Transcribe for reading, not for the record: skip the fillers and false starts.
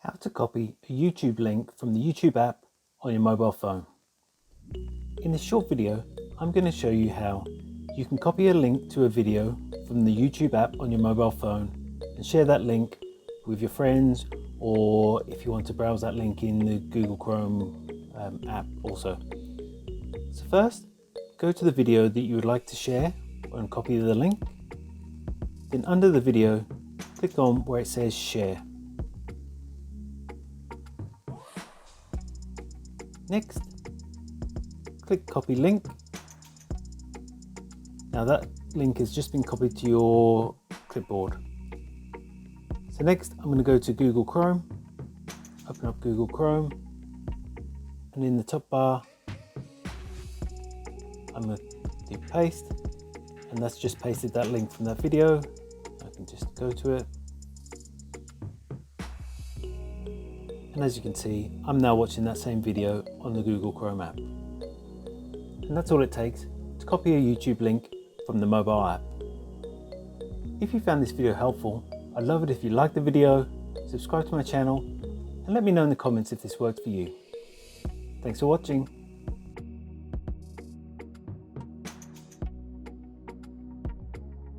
How to copy a YouTube link from the YouTube app on your mobile phone. In this short video, I'm going to show you how you can copy a link to a video from the YouTube app on your mobile phone and share that link with your friends, or if you want to browse that link in the Google Chrome app also. So first, go to the video that you would like to share and copy the link. Then under the video, click on where it says share. Next, click copy link. Now that link has just been copied to your clipboard. So next I'm going to go to Google Chrome, open up Google Chrome, and in the top bar I'm going to do paste, and that's just pasted that link from that video. I can just go to it. And as you can see, I'm now watching that same video on the Google Chrome app. And that's all it takes to copy a YouTube link from the mobile app. If you found this video helpful, I'd love it if you liked the video, subscribe to my channel, and let me know in the comments if this worked for you. Thanks for watching.